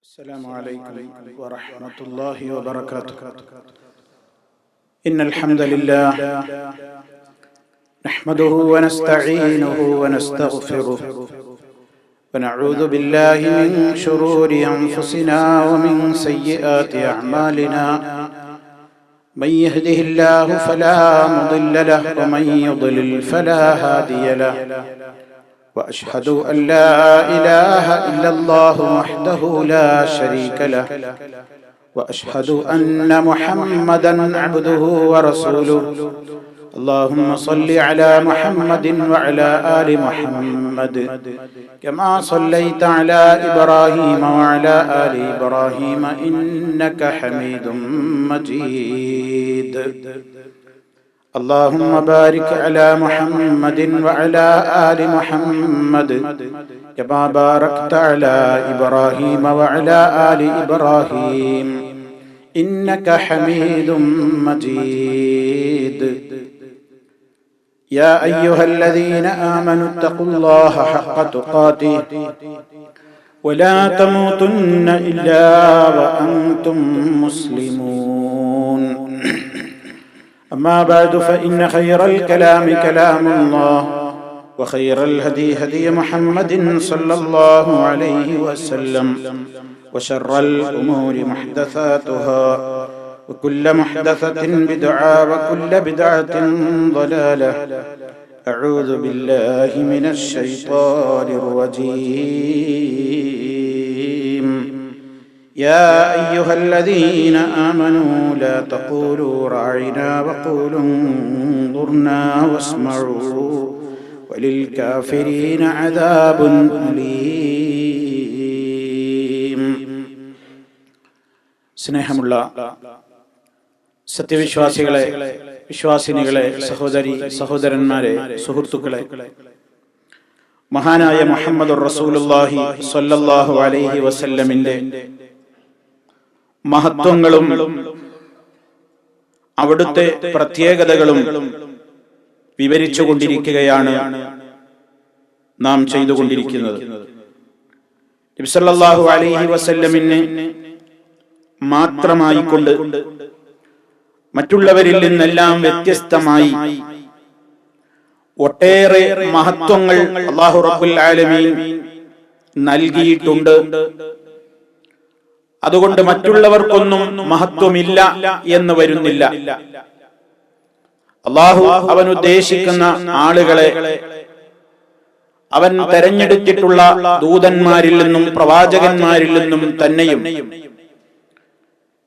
السلام عليكم ورحمة الله وبركاته. إن الحمد لله نحمده ونستعينه ونستغفره ونعوذ بالله من شرور أنفسنا ومن سيئات أعمالنا. من يهده الله فلا مضل له ومن يضلل فلا هادي له. وأشهد أن لا إله إلا الله وحده لا شريك له. وأشهد أن محمدا عبده ورسوله. اللهم صل على محمد وعلى آل محمد كما صليت على إبراهيم وعلى آل إبراهيم إنك حميد مجيد. اللهم بارك على محمد وعلى آل محمد كما باركت على إبراهيم وعلى آل إبراهيم إنك حميد مجيد. يا أيها الذين آمنوا اتقوا الله حق تقاته ولا تموتن إلا وأنتم مسلمون. أما بعد فإن خير الكلام كلام الله وخير الهدي هدي محمد صلى الله عليه وسلم وشر الأمور محدثاتها وكل محدثة بدعة وكل بدعة ضلالة. أعوذ بالله من الشيطان الرجيم. يا أيها الذين آمنوا لا تقولوا راعنا وقولوا انظرنا واسمعوا وللكافرين عذاب أليم. സ്നേഹമുള്ള സത്യവിശ്വാസികളെ, വിശ്വാസിനികളെ, സഹോദരി സഹോദരന്മാരെ, സുഹൃത്തുക്കളെ, മഹാനായ മുഹമ്മദുർ റസൂലുള്ളാഹി സ്വല്ലല്ലാഹു അലൈഹി വസല്ലമിന്റെ മഹത്വങ്ങളും അവിടുത്തെ പ്രത്യേകതകളും വിവരിച്ചുകൊണ്ടിരിക്കുകയാണ് നാം ചെയ്തുകൊണ്ടിരിക്കുന്നത്. നബി സല്ലല്ലാഹു അലൈഹി വസല്ലമിനെ മാത്രമായിക്കൊണ്ട് മറ്റുള്ളവരിൽ നിന്നെല്ലാം വ്യത്യസ്തമായി ഒട്ടേറെ മഹത്വങ്ങൾ അല്ലാഹു റബ്ബുൽ ആലമീൻ നൽകിയിട്ടുണ്ട്. അതുകൊണ്ട് മറ്റുള്ളവർക്കൊന്നും മഹത്വമില്ല എന്ന് വരുന്നില്ല. അല്ലാഹു അവൻ ഉദ്ദേശിക്കുന്ന ആളുകളെ അവൻ തെരഞ്ഞെടുത്തിട്ടുള്ള ദൂതന്മാരിൽ നിന്നും പ്രവാചകന്മാരിൽ നിന്നും തന്നെയും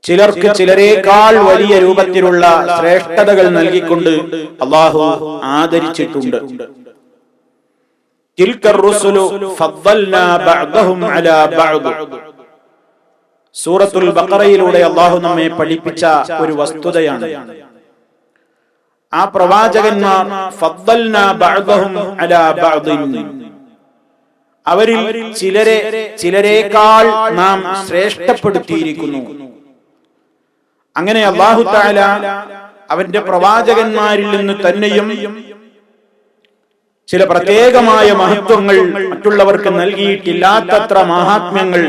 ചിലർക്ക് ചിലരേക്കാൾ വലിയ രൂപത്തിലുള്ള ശ്രേഷ്ഠതകൾ നൽകിക്കൊണ്ട് അല്ലാഹു ആദരിച്ചിട്ടുണ്ട്. തിൽക്കർ റുസുലു ഫദ്ദൽനാ ബഅദഹും അലാ ബഅദ്. സൂറത്തുൽ ബഖറയിലൂടെ അല്ലാഹു നമ്മെ പഠിപ്പിച്ച ഒരു വസ്തുതയാണ്. ആ പ്രവാചകന്മാർ ഫദ്ദൽനാ ബഅദഹും അലാ ബഅദിൻ, അവരിൽ ചിലരേക്കാൾ നാം ശ്രേഷ്ഠപ്പെടുത്തിയിരിക്കുന്നു. അങ്ങനെ അല്ലാഹു തആല അവന്റെ പ്രവാചകന്മാരിൽ നിന്ന് തന്നെയും ചില പ്രത്യേകമായ മഹത്വങ്ങൾ, മറ്റുള്ളവർക്ക് നൽകിയിട്ടില്ലാത്തത്ര മഹാത്മ്യങ്ങൾ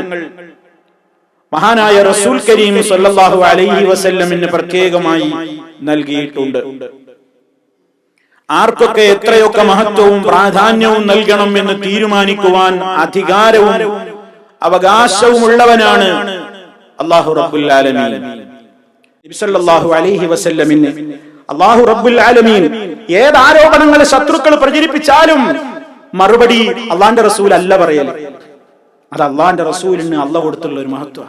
മഹാനായ റസൂൽ കരീം സല്ലല്ലാഹു അലൈഹി വസല്ലമിന് പ്രത്യേകമായി നൽകിയിട്ടുണ്ട്. ആർക്കൊക്കെ എത്രയൊക്കെ മഹത്വവും പ്രാധാന്യവും നൽകണം എന്ന് തീരുമാനിക്കുവാൻ അധികാരവും അവകാശവും ഉള്ളവനാണ് അല്ലാഹു റബ്ബുൽ ആലമീൻ. നബി സല്ലല്ലാഹു അലൈഹി വസല്ലമിന് അല്ലാഹു റബ്ബുൽ ആലമീൻ ഏത് ആരോപണങ്ങൾ ശത്രുക്കൾ പ്രചരിപ്പിച്ചാലും മറുപടി അല്ലാഹുവിന്റെ റസൂൽ അല്ല പറയൽ. അത് അല്ലാഹുവിന്റെ റസൂലിന് അല്ലാഹു കൊടുത്തുള്ള ഒരു മഹത്വം.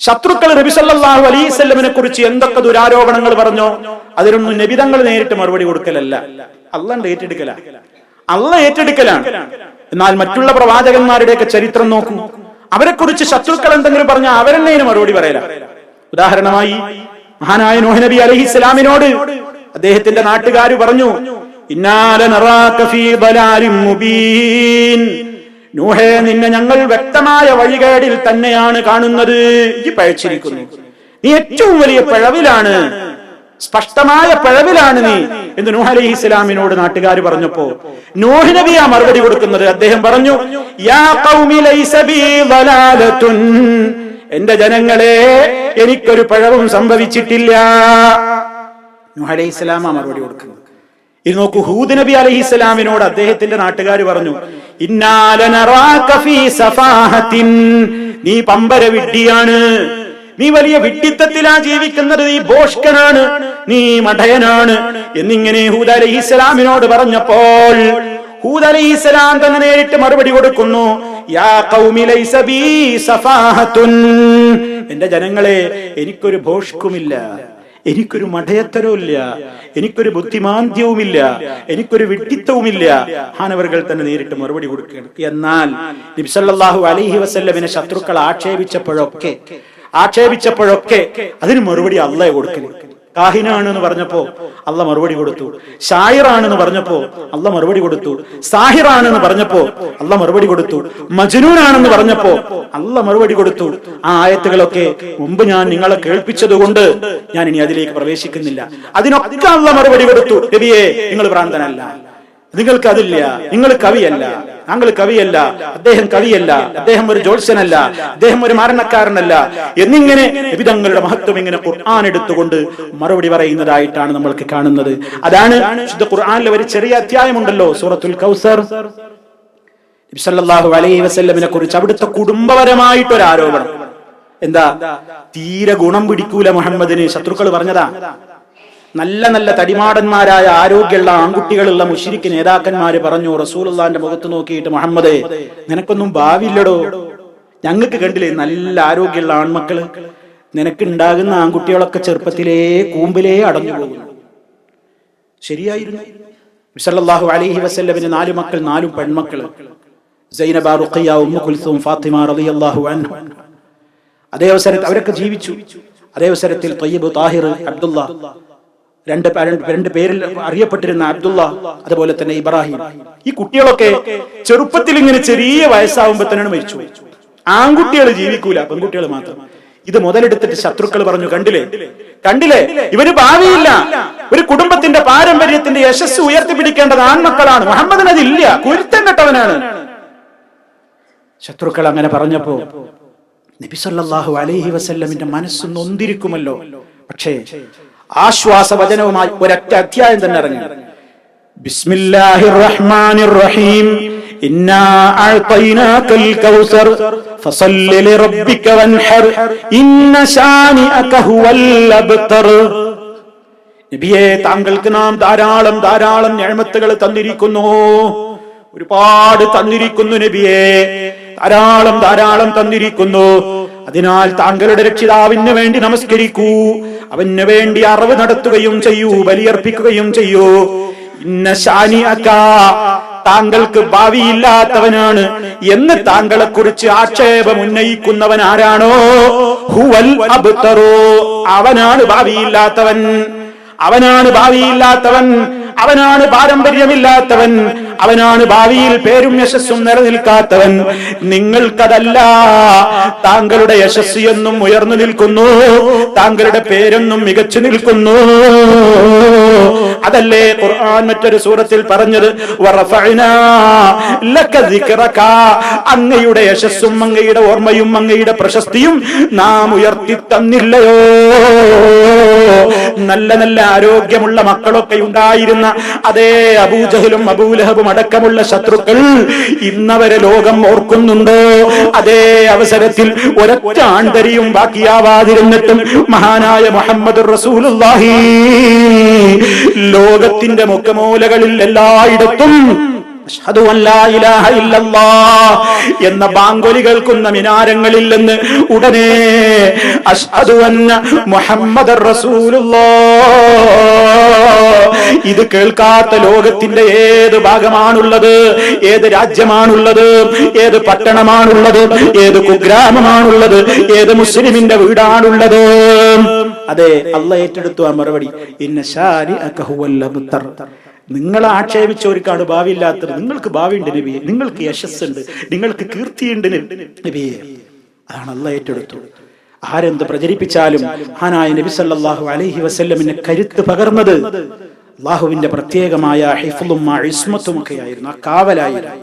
ശത്രുക്കൾ നബി സല്ലല്ലാഹു അലൈഹി വസല്ലമിനെ കുറിച്ച് എന്തൊക്കെ ദുരാരോപണങ്ങൾ പറഞ്ഞോ അതിനൊന്നും നബി തങ്ങൾ നേരിട്ട് മറുപടി കൊടുക്കലല്ല, അല്ലാഹു ഏറ്റെടുക്കലാണ്. അല്ലാഹു ഏറ്റെടുക്കലാണ്. എന്നാൽ മറ്റുള്ള പ്രവാചകന്മാരുടെയൊക്കെ ചരിത്രം നോക്കൂ. അവരെ കുറിച്ച് ശത്രുക്കൾ എന്തെങ്കിലും പറഞ്ഞാൽ അവരെന്നെ മറുപടി പറയല. ഉദാഹരണമായി മഹാനായ നൂഹ് നബി അലൈഹിസ്സലാമിനോട് അദ്ദേഹത്തിന്റെ നാട്ടുകാര് പറഞ്ഞു, ഇന്നാ ലനറാക ഫീ ദലാലിൻ മുബീൻ. നൂഹേ, നിന്നെ ഞങ്ങൾ വ്യക്തമായ വഴികേടിൽ തന്നെയാണ് കാണുന്നത്. ഈ പഴച്ചിരിക്കുന്നു, നീ ഏറ്റവും വലിയ പിഴവിലാണ്, സ്പഷ്ടമായ പിഴവിലാണ് നീ എന്ന് നൂഹ് അലൈഹിസ്സലാമിനോട് നാട്ടുകാർ പറഞ്ഞപ്പോ നൂഹ് നബിയാ മറുപടി കൊടുക്കുന്നത്. അദ്ദേഹം പറഞ്ഞു, യാ ഖൗമി ലൈസ ബി ദലാലത്തുൻ എന്റെ ജനങ്ങളെ എനിക്കൊരു പഴവും സംഭവിച്ചിട്ടില്ല. നൂഹ് അലൈഹിസ്സലാം മറുപടി കൊടുക്കുന്നു. ഇത് നോക്കൂ, ഹൂദ് നബി അലൈഹിസ്സലാമിനോട് അദ്ദേഹത്തിന്റെ നാട്ടുകാർ പറഞ്ഞു, ഇന്നാ ലനറാക ഫീ സഫാഹത്തിൻ, നീ പമ്പര വിഡ്ഢിയാണ്, നീ വലിയ വിഡ്ഢിത്തത്തിലാ ജീവിക്കുന്നത്, നീ ഭോഷ്കനാണ്, നീ മഠയനാണ് എന്നിങ്ങനെ ഹൂദ് അലൈഹിസ്സലാമിനോട് പറഞ്ഞപ്പോൾ ഹൂദ് അലൈഹിസ്സലാം തന്നെ നേരിട്ട് മറുപടി കൊടുക്കുന്നു, യാ ഖൗമി ലൈസ ബീ സഫാഹത്തുൻ, എന്റെ ജനങ്ങളെ എനിക്കൊരു ഭോഷ്കുമില്ല, എനിക്കൊരു മഠയത്തരവുമില്ല, എനിക്കൊരു ബുദ്ധിമാന്ദ്യവുമില്ല, എനിക്കൊരു വിഡ്ഢിത്തവുമില്ല. ഹാനവറുകൾ തന്നെ നേരിട്ട് മറുപടി കൊടുക്കുകയാണ്. എന്നാൽ നബി സല്ലല്ലാഹു അലൈഹി വസല്ലമിനെ ശത്രുക്കൾ ആക്ഷേപിച്ചപ്പോഴൊക്കെ അതിന് മറുപടി അല്ലാഹ് കൊടുക്കല്. കാഹിനാണെന്ന് പറഞ്ഞപ്പോ അല്ലാഹ് മറുപടി കൊടുത്തു, ഷായിറാണെന്ന് പറഞ്ഞപ്പോ അല്ലാഹ് മറുപടി കൊടുത്തു, സാഹിറാണെന്ന് പറഞ്ഞപ്പോ അല്ലാഹ് മറുപടി കൊടുത്തു, മജ്നൂനാണെന്ന് പറഞ്ഞപ്പോ അല്ലാഹ് മറുപടി കൊടുത്തു. ആ ആയത്തുകളൊക്കെ മുമ്പ് ഞാൻ നിങ്ങളെ കേൾപ്പിച്ചതുകൊണ്ട് ഞാൻ ഇനി അതിലേക്ക് പ്രവേശിക്കുന്നില്ല. അതിനൊക്കെ അല്ലാഹ് മറുപടി കൊടുത്തു, നബിയേ നിങ്ങൾ ഭ്രാന്തനല്ല, നിങ്ങൾക്ക് അതില്ല, നിങ്ങൾ കവിയല്ല, താങ്കൾ കവിയല്ല, അദ്ദേഹം കവിയല്ല, അദ്ദേഹം ഒരു ജ്യോത്സ്യനല്ല, അദ്ദേഹം ഒരു മരണക്കാരനല്ല എന്നിങ്ങനെ നബിതങ്ങളുടെ മഹത്വം ഇങ്ങനെ ഖുർആൻ എടുത്തുകൊണ്ട് മറുപടി പറയുന്നതായിട്ടാണ് നമ്മൾക്ക് കാണുന്നത്. അതാണ് ശുദ്ധ ഖുർആനിലെ ഒരു ചെറിയ അധ്യായമുണ്ടല്ലോ, സൂറത്തുൽ കൗസർ. നബി സല്ലല്ലാഹു അലൈഹി വസല്ലമിനെ കുറിച്ച് അവിടുത്തെ കുടുംബപരമായിട്ടൊരു ആരോപണം. എന്താ? തീരെ ഗുണം പിടിക്കൂല മുഹമ്മദിന്, ശത്രുക്കൾ പറഞ്ഞതാ. നല്ല നല്ല തടിമാടന്മാരായ ആരോഗ്യമുള്ള ആൺകുട്ടികളുള്ള മുശ്രിക്ക് നേതാക്കന്മാര് പറഞ്ഞു റസൂലുള്ളാന്റെ മുഖത്ത് നോക്കിയിട്ട്, മുഹമ്മദേ നിനക്കൊന്നും ഭാവിയില്ലടോ, ഞങ്ങൾക്ക് കണ്ടില്ലേ നല്ല ആരോഗ്യമുള്ള ആൺമക്കള്, നിനക്കുണ്ടാകുന്ന ആൺകുട്ടികളൊക്കെ ചെറുപ്പത്തിലേ കൂമ്പിലേ അടഞ്ഞു പോകുന്നു. ശരിയായിരുന്നു. സല്ലല്ലാഹു അലൈഹി വസല്ലമിന് 4 മക്കൾ, 4 പെൺമക്കള്, സൈനബ, റുഖയ്യ, ഉമ്മു കുൽസൂം, ഫാത്തിമ റളിയല്ലാഹു അൻഹ. അതേ അവസരത്തിൽ അവരൊക്കെ ജീവിച്ചു. അതേ അവസരത്തിൽ തയ്യിബ്, താഹിർ, അബ്ദുള്ള, രണ്ട് പേരിൽ അറിയപ്പെട്ടിരുന്ന അബ്ദുള്ള, അതുപോലെ തന്നെ ഇബ്രാഹിം. ഈ കുട്ടികളൊക്കെ ചെറുപ്പത്തിൽ ഇങ്ങനെ ചെറിയ വയസ്സാവുമ്പോ തന്നെയാണ് മരിച്ചു. ആൺകുട്ടികൾ ജീവിക്കൂല, പെൺകുട്ടികൾ മാത്രം. ഇത് മുതലെടുത്തിട്ട് ശത്രുക്കൾ പറഞ്ഞു, കണ്ടില്ലേ ഇവന് ഭാവിയില്ല, ഒരു കുടുംബത്തിന്റെ പാരമ്പര്യത്തിന്റെ യശസ് ഉയർത്തിപ്പിടിക്കേണ്ടത് ആൺമക്കളാണ്, മുഹമ്മദിന് അതില്ല, കുരുത്തം കെട്ടവനാണ്. ശത്രുക്കൾ അങ്ങനെ പറഞ്ഞപ്പോ നബി സല്ലല്ലാഹു അലൈഹി വസല്ലമിന്റെ മനസ്സ് നൊന്തിരിക്കുമല്ലോ. പക്ഷേ ആശ്വാസവചനവുമായി ഒരൊറ്റ അധ്യായം തന്നെ ഇറങ്ങി. ബിസ്മില്ലാഹിർ റഹ്മാനിർ റഹീം, ഇന്നാ അഅതൈനാകൽ കൗസർ ഫസല്ലി ലിറബ്ബിക വൻഹർ ഇന്ന ശാനിഅക ഹുവൽ അബ്തർ. നബിയേ താങ്കൾക്ക് നാം ധാരാളം നിഅമത്തുകൾ തന്നിരിക്കുന്നു, ഒരുപാട് തന്നിരിക്കുന്നു നബിയേ, ധാരാളം തന്നിരിക്കുന്നു. അതിനാൽ താങ്കളുടെ രക്ഷിതാവിന് വേണ്ടി നമസ്കരിക്കൂ, അവന് വേണ്ടി അറിവ് നടത്തുകയും ചെയ്യൂ, ബലിയർപ്പിക്കുകയും ചെയ്യൂ. ഇന്ന ശാനിഅക, താങ്കൾക്ക് ഭാവിയില്ലാത്തവനാണ് എന്ന് താങ്കളെ കുറിച്ച് ആക്ഷേപം ഉന്നയിക്കുന്നവൻ ആരാണോ, ഹുവൽ അബ്തറു, അവനാണ് ഭാവിയില്ലാത്തവൻ, അവനാണ് പാരമ്പര്യമില്ലാത്തവൻ, അവനാണ് ഭാവിയിൽ പേരും യശസ്സും നിലനിൽക്കാത്തവൻ. നിങ്ങൾക്കതല്ല, താങ്കളുടെ യശസ് എന്നും ഉയർന്നു നിൽക്കുന്നു, താങ്കളുടെ പേരെന്നും മികച്ചു നിൽക്കുന്നു. അതല്ലേ ഖുർആൻ മറ്റൊരു സൂറത്തിൽ പറഞ്ഞത്, വറഫഅനാ ലക ദിക്റക, അങ്ങയുടെ യശസ്സും അങ്ങയുടെ ഓർമ്മയും അങ്ങയുടെ പ്രശസ്തിയും നാം ഉയർത്തി തന്നില്ലയോ. നല്ല നല്ല ആരോഗ്യമുള്ള മക്കളൊക്കെ ഉണ്ടായിരുന്ന അതേ അബൂജഹലും അബൂലഹബും അടക്കമുള്ള ശത്രുക്കൾ ഇന്നവരെ ലോകം ഓർക്കുന്നുണ്ടോ? അതേ അവസരത്തിൽ ഒരൊറ്റ ആൺതരിയും ബാക്കിയാവാതിരുന്നിട്ടും മഹാനായ മുഹമ്മദുർ റസൂലുള്ളാഹി ലോകത്തിന്റെ മുഖമൂലകളിൽ എല്ലായിടത്തും അഷ്ഹദു അല്ലാ ഇലാഹ ഇല്ലല്ലാഹ് എന്ന ബാങ്കൊലി കേൾക്കുന്ന മിനാരങ്ങളിൽ നിന്ന് ഉടനെ അഷ്ഹദു അന്ന മുഹമ്മദർ റസൂലുള്ളാഹ്, ഇത് കേൾക്കാത്ത ലോകത്തിന്റെ ഏത് ഭാഗമാണുള്ളത്, ഏത് രാജ്യമാണുള്ളത്, ഏത് പട്ടണമാണുള്ളത്, ഏത് കുഗ്രാമമാണുള്ളത്, ഏത് മുസ്ലിമിന്റെ വീടാണുള്ളത്? അതെ, അല്ലാഹ് ഏറ്റെടുത്തു ആ മറുപടി, ഇന്ന ശാനിഅക ഹുവൽ അബ്തർ. നിങ്ങളെ ആക്ഷേപിച്ചവർക്കാണ് ഭാവിയില്ലാത്തത്, നിങ്ങൾക്ക് ഭാവിയുണ്ട് നബിയെ, നിങ്ങൾക്ക് യശസ്സുണ്ട്, നിങ്ങൾക്ക് കീർത്തിയുണ്ട് നബിയെ. അതാണ് അല്ലാഹ് ഏറ്റെടുത്തു. ആരെന്ത് പ്രചരിപ്പിച്ചാലും മഹാനായ നബി സല്ലല്ലാഹു അലൈഹി വസല്ലമിനെ കരുത്ത് പകർന്നത് അല്ലാഹുവിന്റെ പ്രത്യേകമായ ഹിഫ്ളും ഇസ്മത്തും ഒക്കെ ആയിരുന്നു, ആ കാവലായിരുന്നു.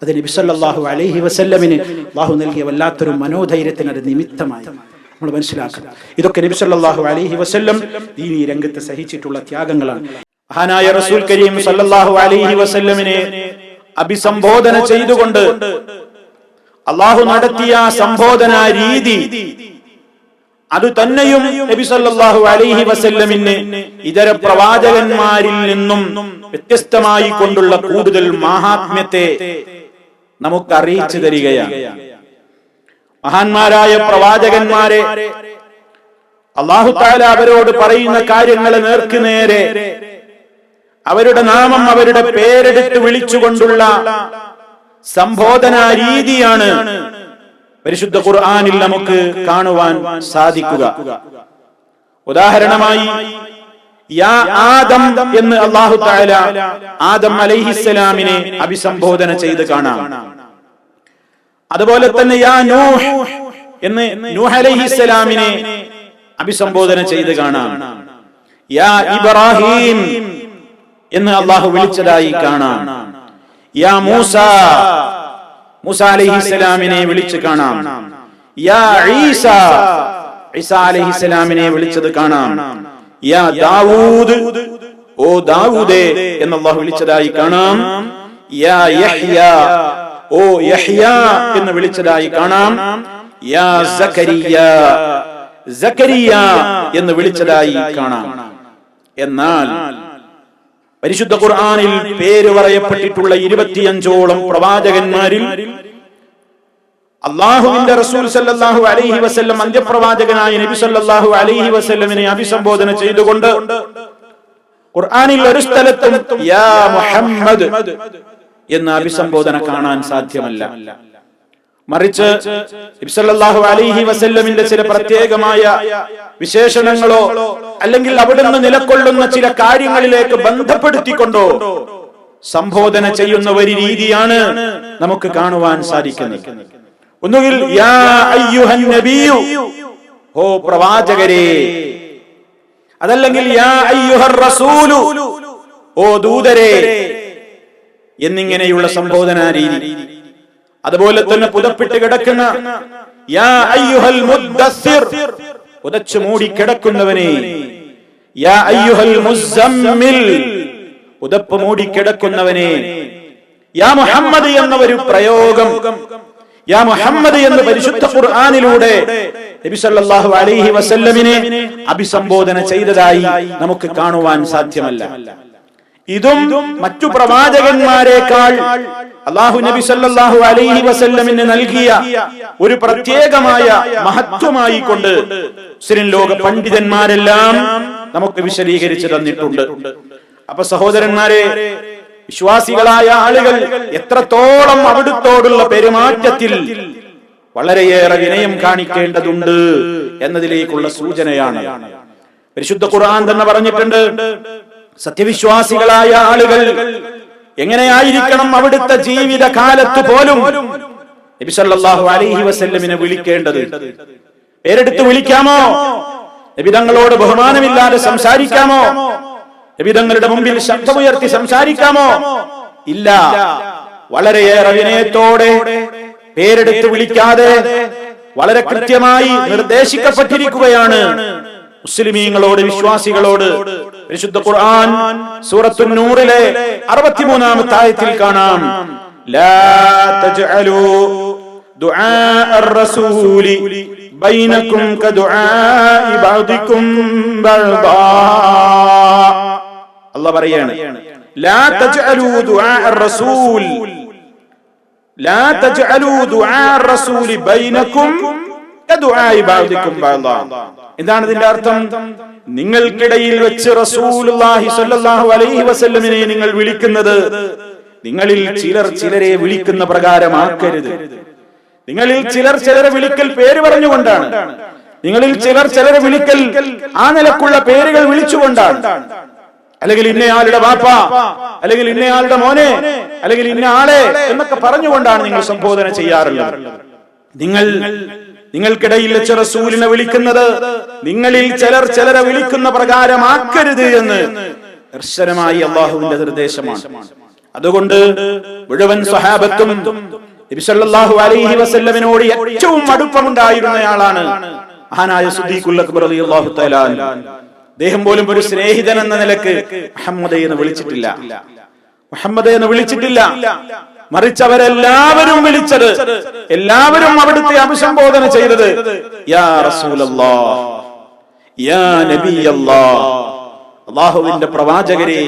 അത് നബി സല്ലല്ലാഹു അലൈഹി വസല്ലമിന് അല്ലാഹു നൽകിയ വല്ലാത്തൊരു മനോധൈര്യത്തിന് ഒരു നിമിത്തമായി നമ്മൾ മനസ്സിലാക്കണം. ഇതൊക്കെ നബി സല്ലല്ലാഹു അലൈഹി വസല്ലം ദീനീ രംഗത്ത് സഹിച്ചിട്ടുള്ള ത്യാഗങ്ങളാണ്. മഹാനായ റസൂൽ കരീം സല്ലല്ലാഹു അലൈഹി വസല്ലമിനെ അഭിസംബോധന ചെയ്തുകൊണ്ട് അല്ലാഹു നടത്തിയ സംബോധനാ രീതി അത് തന്നെയും നബി സല്ലല്ലാഹു അലൈഹി വസല്ലമിന് ഇതര പ്രവാചകന്മാരിൽ നിന്നും വ്യത്യസ്തമായി കൊണ്ടുള്ള കൂടുതൽ മഹാത്മ്യത്തെ നമുക്ക് അറിയിച്ചു തരികയാണ്. മഹാന്മാരായ പ്രവാചകന്മാരെ അല്ലാഹു തആല അവരോട് പറയുന്ന കാര്യങ്ങളെ നേർക്ക് നേരെ അവരുടെ നാമം അവരുടെ പേരെടുത്ത് വിളിച്ചുകൊണ്ടുള്ള സംബോധനാ രീതിയാണ് പരിശുദ്ധ ഖുർആനിൽ നമുക്ക് കാണുവാൻ സാധിക്കുക. ഉദാഹരണമായി യാ ആദം എന്ന് അല്ലാഹു തആല ആദം അലൈഹിസ്സലാമിനെ അഭിസംബോധന ചെയ്ത് കാണാം. അതുപോലെ തന്നെ യാ നൂഹ് എന്ന് നൂഹ് അലൈഹിസ്സലാമിനെ അഭിസംബോധന ചെയ്ത് കാണാം. യാ ഇബ്രാഹിം എന്ന് അല്ലാഹു വിളിച്ചതായി കാണാം. യാ മൂസ മൂസ അലൈഹിസ്സലാമിനെ വിളിച്ചു കാണാം. യാ ഈസ ഈസ അലൈഹിസ്സലാമിനെ വിളിച്ചത് കാണാം. യാ ദാവൂദ് ഓ ദാവൂദേ എന്ന് അല്ലാഹു വിളിച്ചതായി കാണാം. യാ യഹ്യ ഓ യഹ്യ എന്ന് വിളിച്ചതായി കാണാം. യാ സക്കരിയ സക്കരിയ എന്ന് വിളിച്ചതായി കാണാം. എന്നാൽ പരിശുദ്ധ ഖുർആനിൽ പേര് പറയപ്പെട്ടിട്ടുള്ള 25ഓളം പ്രവാചകന്മാരിൽ അല്ലാഹുവിന്റെ റസൂൽ സല്ലല്ലാഹു അലൈഹി വസല്ലം അന്ത്യപ്രവാചകനായ നബി സല്ലല്ലാഹു അലൈഹി വസല്ലമിനെ അഭിസംബോധന ചെയ്തുകൊണ്ട് ഖുർആനിൽ ഒരു സ്ഥലത്തും യാ മുഹമ്മദ് എന്ന അഭിസംബോധന കാണാൻ സാധ്യമല്ല. മറിച്ച് നബി സല്ലല്ലാഹു അലൈഹി വസല്ലമിന്റെ ചില പ്രത്യേകമായ വിശേഷണങ്ങളോ അല്ലെങ്കിൽ അവിടുന്ന് നിലകൊള്ളുന്ന ചില കാര്യങ്ങളിലേക്ക് ബന്ധപ്പെടുത്തിക്കൊണ്ടോ സംബോധന ചെയ്യുന്ന ഒരു രീതിയാണ് നമുക്ക് കാണുവാൻ സാധിക്കുന്നത്. ഒന്നുകിൽ യാ അയ്യുഹൻ നബിയു ഓ പ്രവാചകരെ, അതല്ലെങ്കിൽ യാ അയ്യുഹർ റസൂലു ഓ ദൂതരെ എന്നിങ്ങനെയുള്ള സംബോധനാ രീതി. അതുപോലെ തന്നെ പുതപ്പിട്ട് കിടക്കുന്ന യാ അയ്യുഹൽ മുദ്ദസ്സിർ പുതച്ചു മൂടി കിടക്കുന്നവനെ, യാ അയ്യുഹൽ മുസമ്മിൽ പുതപ്പ് മൂടി കിടക്കുന്നവനെ, യാ മുഹമ്മദ് എന്ന ഒരു പ്രയോഗം യാ മുഹമ്മദ് എന്ന് പരിശുദ്ധ ഖുർആനിലൂടെ നബി സല്ലല്ലാഹു അലൈഹി വസല്ലമിനെ അഭിസംബോധന ചെയ്തതായി നമുക്ക് കാണുവാൻ സാധ്യമല്ല. ഇതും മറ്റു പ്രവാചകന്മാരെക്കാൾ അല്ലാഹു നബി സല്ലല്ലാഹു അലൈഹി വസല്ലമിന് നൽകിയ ഒരു പ്രത്യേകമായ മഹത്വമായി കൊണ്ട് മുസ്ലിം ലോക പണ്ഡിതന്മാരെല്ലാം നമുക്ക് വിശദീകരിച്ചു തന്നിട്ടുണ്ട്. അപ്പൊ സഹോദരന്മാരെ, വിശ്വാസികളായ ആളുകൾ എത്രത്തോളം അവിടുത്തോടുള്ള പെരുമാറ്റത്തിൽ വളരെയേറെ വിനയം കാണിക്കേണ്ടതുണ്ട് എന്നതിലേക്കുള്ള സൂചനയാണ്. പരിശുദ്ധ ഖുർആൻ തന്നെ പറഞ്ഞിട്ടുണ്ട്, സത്യവിശ്വാസികളായ ആളുകൾ എങ്ങനെയായിരിക്കണം അവിടുത്തെ ജീവിതകാലത്ത് പോലും നബി സല്ലല്ലാഹു അലൈഹി വസല്ലമിനെ വിളിക്കേണ്ടത്. പേരെടുത്ത് വിളിക്കാമോ? നബി തങ്ങളോട് ബഹുമാനമില്ലാതെ സംസാരിക്കാമോ? നബി തങ്ങളുടെ മുമ്പിൽ ശബ്ദമുയർത്തി സംസാരിക്കാമോ? ഇല്ല. വളരെയേറെ വിനയത്തോടെ പേരെടുത്ത് വിളിക്കാതെ വളരെ കൃത്യമായി നിർദ്ദേശിക്കപ്പെട്ടിരിക്കുകയാണ് മുസ്ലിമീങ്ങളോട്, വിശ്വാസികളോട്. പരിശുദ്ധ ഖുർആൻ സൂറത്തുൻ നൂറിലെ 63-ാമത്തെ ആയത്തിൽ കാണാം, ലാ തജ്അലൂ ദുആഅർ റസൂലി ബൈനകും കദുആഇ ബഅദികും ബഅദാ. അല്ലാഹു പറയാണ്, ലാ തജ്അലൂ ദുആഅർ റസൂൽ, ലാ തജ്അലൂ ദുആഅർ റസൂലി ബൈനകും കദുആഇ ബഅദികും ബഅദാ. എന്താണ് ഇതിന്റെ അർത്ഥം? നിങ്ങൾക്കിടയിൽ വെച്ച് റസൂലുള്ളാഹി സ്വല്ലല്ലാഹു അലൈഹി വസല്ലമിനെ നിങ്ങൾ വിളിക്കുന്നത് നിങ്ങളിൽ ചിലർ ചിലരെ വിളിക്കുന്ന പ്രകാരമാക്കരുത്. നിങ്ങളിൽ ചിലർ ചിലരെ വിളിക്കൽ പേര് പറഞ്ഞുകൊണ്ടാണ്. നിങ്ങളിൽ ചിലർ ചിലരെ വിളിക്കൽ ആ നിലക്കുള്ള പേരുകൾ വിളിച്ചുകൊണ്ടാണ്. അല്ലെങ്കിൽ ഇന്നയാളുടെ വാപ്പ, അല്ലെങ്കിൽ ഇന്നയാളുടെ മോനെ, അല്ലെങ്കിൽ ഇന്ന ആളെ എന്നൊക്കെ പറഞ്ഞുകൊണ്ടാണ് നിങ്ങൾ സംബോധന ചെയ്യാറുള്ളത്. നിങ്ങൾക്കിടയിൽ വെച്ച് റസൂലിനെ വിളിക്കുന്നത് നിങ്ങളിൽ ചിലർ ചിലരെ വിളിക്കുന്ന പ്രകാരമാക്കരുത് എന്ന് കർശനമായി അല്ലാഹുവിന്റെ നിർദ്ദേശമാണ്. അതുകൊണ്ട് മുഴുവൻ സ്വഹാബത്തും നബി സല്ലല്ലാഹു അലൈഹി വസല്ലമിനോട് ഏറ്റവും അടുപ്പമുണ്ടായിരുന്നയാളാണ് മഹാനായ സിദ്ദീഖുൽ അക്ബർ റളിയല്ലാഹു തആല. അദ്ദേഹം പോലും ഒരു സ്നേഹിതൻ എന്ന നിലക്ക് മുഹമ്മദ് എന്ന് വിളിച്ചിട്ടില്ല. മറിച്ച് അവരെല്ലാവരും വിളിച്ചത്, എല്ലാവരും അവിടുത്തെ അഭിസംബോധന ചെയ്തത് യാ റസൂലല്ലാഹ്, യാ നബിയല്ലാഹ്, അല്ലാഹുവിന്റെ പ്രവാചകരെ,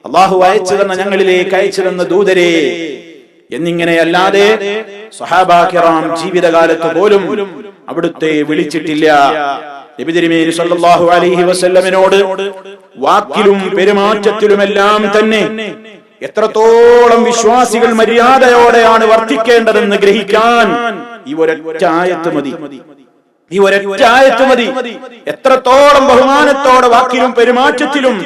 അല്ലാഹു അയച്ചു തന്ന ഞങ്ങളിലേക്ക് അയച്ചു തന്ന ദൂതരെ എന്നിങ്ങനെയല്ലാതെ സ്വഹാബാ കിറാം ജീവിതകാലത്ത് പോലും അവിടുത്തെ വിളിച്ചിട്ടില്ല. നബി തിരുമേനി സല്ലല്ലാഹു അലൈഹി വസല്ലമിനോട് വാക്കിലും പെരുമാറ്റത്തിലുമെല്ലാം തന്നെ എത്രത്തോളം വിശ്വാസികൾ മര്യാദയോടെയാണ് വർത്തിക്കേണ്ടതെന്ന് ഗ്രഹിക്കാൻ ഈ ഒരൊറ്റ ആയത്ത് മതി. എത്രത്തോളം ബഹുമാനത്തോടെ വാക്കിലും പെരുമാറ്റത്തിലും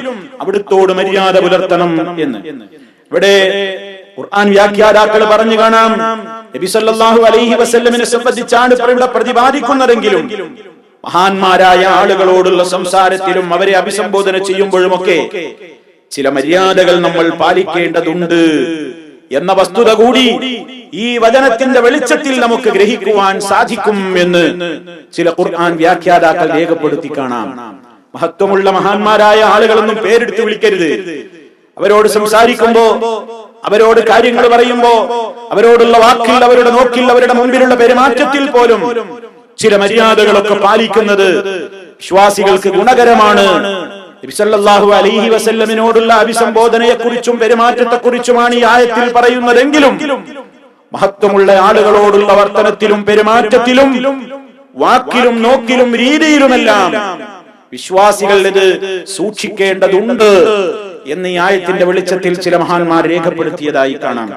അവിടുത്തോട് മര്യാദ പുലർത്തണം എന്ന് ഇവിടെ ഖുർആൻ വ്യാഖ്യാതാക്കൾ പറഞ്ഞു കാണാം. നബി സല്ലല്ലാഹു അലൈഹി വസല്ലമിനെ സംബന്ധിച്ചാണ് ഇവിടെ പ്രതിപാദിക്കുന്നതെങ്കിലും മഹാന്മാരായ ആളുകളോടുള്ള സംസാരത്തിലും അവരെ അഭിസംബോധന ചെയ്യുമ്പോഴുമൊക്കെ ചില മര്യാദകൾ നമ്മൾ പാലിക്കേണ്ടതുണ്ട് എന്ന വസ്തുത കൂടി ഈ വചനത്തിന്റെ വെളിച്ചത്തിൽ നമുക്ക് ഗ്രഹിക്കുവാൻ സാധിക്കും എന്ന് ചില ഖുർആൻ വ്യാഖ്യാതാക്കൾ രേഖപ്പെടുത്തി കാണാം. മഹത്വമുള്ള മഹാന്മാരായ ആളുകളൊന്നും പേരെടുത്ത് വിളിക്കരുത്. അവരോട് സംസാരിക്കുമ്പോ, അവരോട് കാര്യങ്ങൾ പറയുമ്പോ, അവരോടുള്ള വാക്കിൽ, അവരുടെ നോക്കിൽ, അവരുടെ മുൻപിലുള്ള പെരുമാറ്റത്തിൽ പോലും ചില മര്യാദകളൊക്കെ പാലിക്കുന്നത് വിശ്വാസികൾക്ക് ഗുണകരമാണ്. നബി സല്ലല്ലാഹു അലൈഹി വസല്ലമിനോടുള്ള അഭിസംബോധനയെക്കുറിച്ചും പെരുമാറ്റത്തെക്കുറിച്ചുമാണ് ഈ ആയത്തിൽ പറയുന്നതെങ്കിലും മഹത്വമുള്ള ആളുകളോടുള്ള വർത്തനത്തിലും പെരുമാറ്റത്തിലും വാക്കിലും നോക്കിലും രീതിയിലുമെല്ലാം വിശ്വാസികൾ ഇത് സൂക്ഷിക്കേണ്ടതുണ്ട് എന്ന് ഈ ആയത്തിന്റെ വെളിച്ചത്തിൽ ചില മഹാന്മാർ രേഖപ്പെടുത്തിയതായി കാണാം.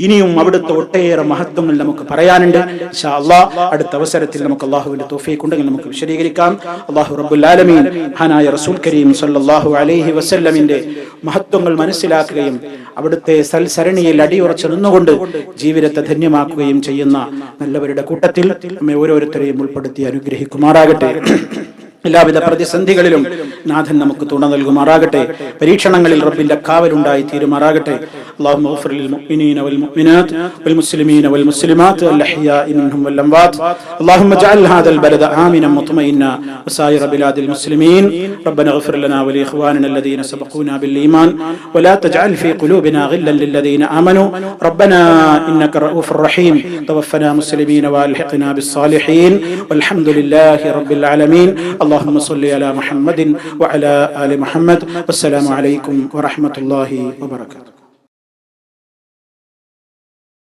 ഇനിയും അവിടുത്തെ ഒട്ടേറെ മഹത്വങ്ങൾ നമുക്ക് പറയാനുണ്ട്. ഇൻഷാ അല്ലാഹ് അടുത്ത അവസരത്തിൽ നമുക്ക് അല്ലാഹുവിന്റെ തൗഫീഖ് ഉണ്ടെങ്കിൽ നമുക്ക് വിശദീകരിക്കാം. അല്ലാഹു റബ്ബുൽ ആലമീൻ മഹാനായ റസൂൽ കരീം സല്ലല്ലാഹു അലൈഹി വസല്ലമിന്റെ മഹത്വങ്ങൾ മനസ്സിലാക്കുകയും അവിടുത്തെ സൽസരണിയിൽ അടിയുറച്ചു നിന്നുകൊണ്ട് ജീവിതത്തെ ധന്യമാക്കുകയും ചെയ്യുന്ന നല്ലവരുടെ കൂട്ടത്തിൽ നമ്മെ ഓരോരുത്തരെയും ഉൾപ്പെടുത്തി അനുഗ്രഹിക്കുമാറാകട്ടെ. എല്ലാവിധ പ്രതിസന്ധികളിലും നാഥൻ നമുക്ക് തുണ നൽകുമാറാകട്ടെ. പരീക്ഷണങ്ങളിൽ റബ്ബിന്റെ കാവലുണ്ടായി തീരുമാറാകട്ടെ. اللهم اغفر للمؤمنين والمؤمنات والمسلمين والمسلمات الأحياء منهم والأموات. اللهم اجعل هذا البلد آمنا مطمئنا وسائر بلاد المسلمين. ربنا اغفر لنا ولإخواننا الذين سبقونا بالإيمان ولا تجعل في قلوبنا غلا للذين آمنوا ربنا إنك رؤوف رحيم. توفنا مسلمين والحقنا بالصالحين والحمد لله رب العالمين. اللهم صل على محمد وعلى آل محمد. والسلام عليكم ورحمة الله وبركاته.